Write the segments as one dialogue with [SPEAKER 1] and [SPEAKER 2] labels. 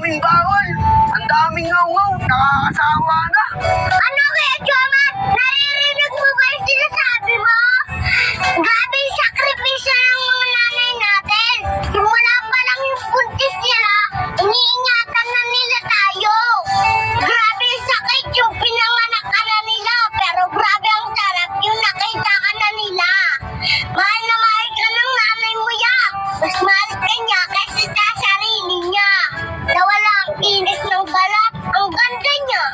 [SPEAKER 1] daming bawal. Ang daming ngaw-ngaw. Nakakasawa na.
[SPEAKER 2] Ano kaya, Choma? Naririnig mo ba yung sinasabi mo? Grabe yung sakripisyo ng mga nanay natin. Simula pa lang yung buntis nila, iniingatan na nila tayo. Grabe yung sakit yung pinanganak ka na nila, pero grabe ang sarap yung nakita ka na nila. Mahal na mahal ka ng nanay mo yan. Mas mahal ka niya kasi sa sarili niya. Nawala ang kinis ng balat, ang ganda niya.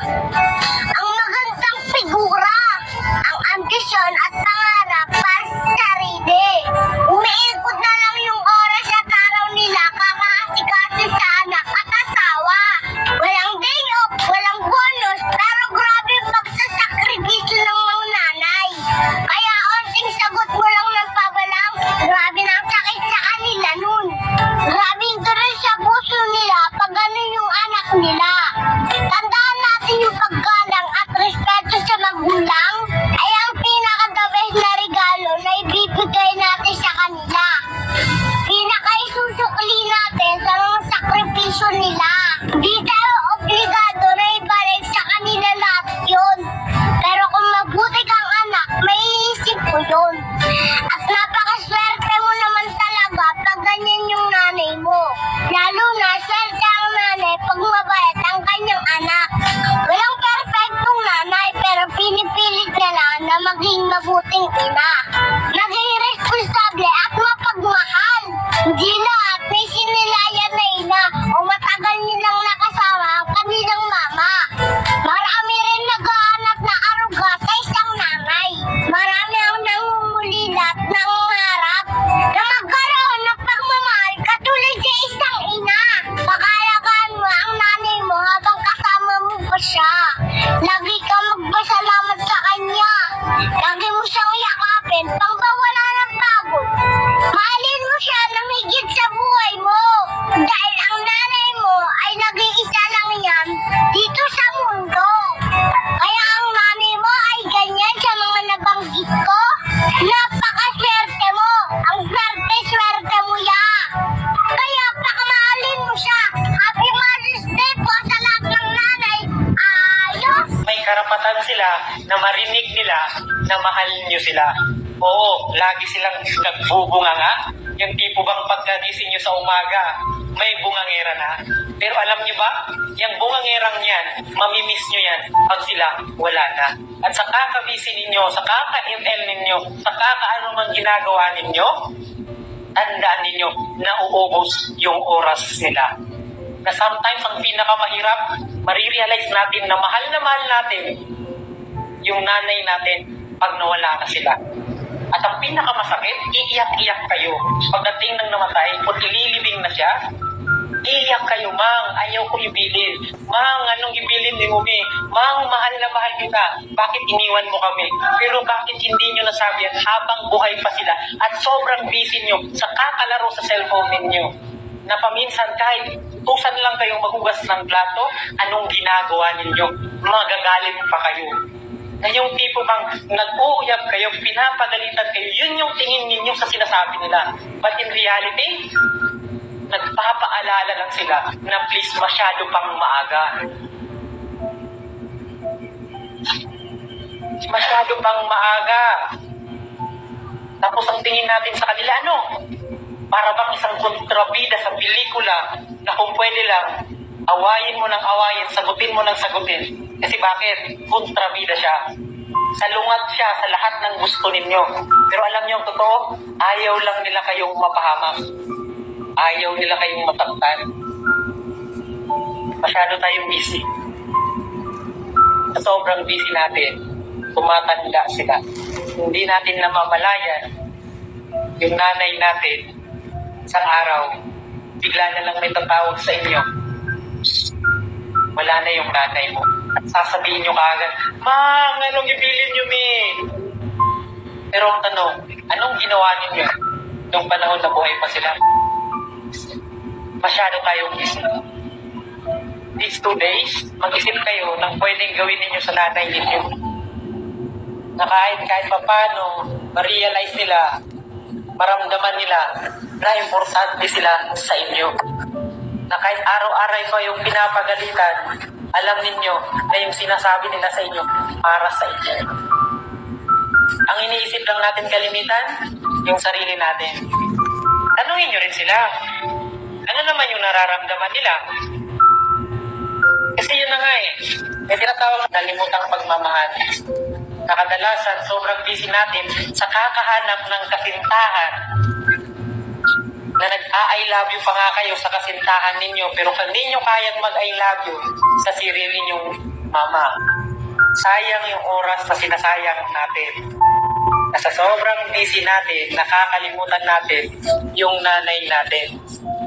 [SPEAKER 2] Ang magandang figura, ang ambisyon at pangarap para sa sarili. Umiikot na lang yung oras at araw nila kakaasikaso sa anak at asawa. Walang day off, walang bonus, pero grabe yung pagsasakripisyo ng mga nanay. Kaya onting sagot mo lang ng pabalang, grabe na ang sakit sa kanila nun. Grabe yung tuloy sa puso nila pag ano yung anak nila. Tandaan natin yung paggalang at respeto sa magulang ay ang pinaka-the best na regalo na ibibigay natin sa kanila. Pinaka-isusukli natin sa mga sakripisyo nila. Di tayo obligado na ibalik sa kanila lahat yun. Pero kung mabuti kang anak, may iisip mo yun. At napakaswerte mo naman talaga pag ganyan yung nanay mo. Lalo na swerte ang nanay pag mabait ang kanyang anak. Walang perfectong nanay pero pinipilit nila na maging mabuting ina. Naging responsable at mapagmahal. Hindi lahat may sinilayan na ina o matagal nilang nakasama ang kanilang mama. Marami rin naghahanap na aruga sa isang nanay. Marami ang nangungulilat ng harap na magkaroon ng pagmamahal katulad sa isang ina. Pakalagaan mo ang nanay mo habang kasama mo pa siya. Lagi ka magpasalamat sa kanya. Lagi mo siyang yakapin pang bawala ng pagod. Mahalin mo siya ng higit sa buhay mo. Dahil ang nanay mo ay nag-iisa lang yan dito sa mundo. Kaya ang nanay mo ay ganyan sa mga nabanggit ko. Napakaswerte mo. Ang swerte-swerte mo yan. Kaya pakamahalin mo siya. Happy Mother's Day po sa lahat ng nanay. Ayos!
[SPEAKER 3] May karapatan sila na marinig nila na mahal nyo sila. Oo, lagi silang nagbubunga nga. Yung tipo bang pagkagising nyo sa umaga, may bungangera na. Pero alam nyo ba, yung bungangerang yan, mamimiss nyo yan pag sila wala na. At sa kakabisi ninyo, sa kaka-ML ninyo, sa kaka-ano man ginagawa ninyo, tandaan ninyo na uubos yung oras nila. Na sometimes ang pinakamahirap, marirealize natin na mahal natin yung nanay natin pag nawala na sila. At ang pinakamasakit, iiyak-iyak kayo. Pagdating ng namatay, kung ililibing na siya, iiyak kayo, Mang, ayaw ko ibilin. Mang, anong ibilin ni Mumi? Mang, mahal na mahal kita. Bakit iniwan mo kami? Pero bakit hindi nyo nasabi yan habang buhay pa sila? At sobrang busy nyo sa kakalaro sa cellphone ninyo. Na paminsan kahit tusan lang kayong maghugas ng plato, anong ginagawa ninyo? Magagalit pa kayo. Na yung tipo bang nag-uuyab kayo, pinapagalitan kayo, yun yung tingin ninyo sa sinasabi nila. But in reality, nagpapaalala lang sila na please masyado pang maaga. Masyado pang maaga. Tapos ang tingin natin sa kanila, ano? Para bang isang kontrabida sa pelikula na kung pwede lang, awayin mo ng awayin, sagutin mo ng sagutin. Kasi bakit? Kontrabida siya. Salungat siya sa lahat ng gusto ninyo. Pero alam niyo ang totoo, ayaw lang nila kayong mapahamak. Ayaw nila kayong mataktan. Masyado tayong busy. Sa sobrang busy natin, tumatanda sila. Hindi natin namamalayan yung nanay natin isang araw, bigla na lang may tatawag sa inyo. Wala na yung nanay mo. At sasabihin nyo kaagad, Mang, anong ibilin nyo, Mi? Pero ang tanong, anong ginawa ninyo nung panahon na buhay pa sila? Masyado tayong busy. These 2 days, mag-isip kayo ng pwedeng gawin ninyo sa nanay ninyo. Na kahit pa paano, ma-realize nila, maramdaman nila na importante sila sa inyo. na kahit araw-araw ko yung pinapagalitan, alam ninyo na yung sinasabi nila sa inyo para sa inyo. Ang iniisip lang natin kalimitan, yung sarili natin. Tanungin nyo rin sila. Ano naman yung nararamdaman nila? Kasi yun na nga eh. May tinatawag na limutang pagmamahal. Nakadalasan, sobrang busy natin sa kakahanap ng kasintahan na nag-I love you pa nga kayo sa kasintahan ninyo, pero kung hindi nyo kayang mag-I love you sa sarili ninyong mama, sayang yung oras na sinasayang natin. Sa sobrang busy natin, nakakalimutan natin yung nanay natin.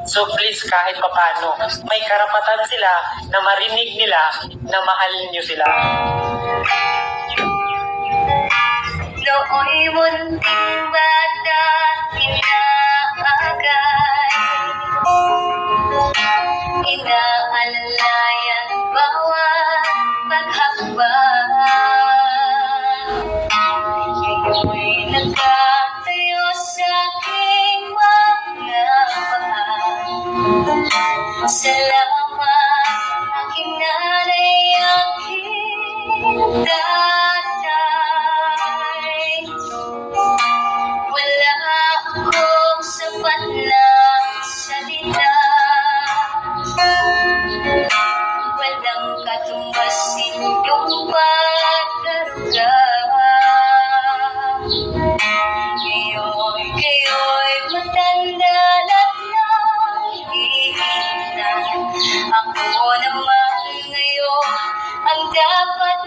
[SPEAKER 3] So please, kahit papano, may karapatan sila na marinig nila na mahal nyo sila.
[SPEAKER 2] Nooy munting bata, inaagay, inaalalayan bawat paghakbang. Ngayon'y nagkatayo sa aking mga paa. Salamat, aking nanay, aking tatay. Wala akong sapat na salita, walang katumbas inyong pagkaruga. Kayo'y matanda na nakikita. Ako naman ngayon ang dapat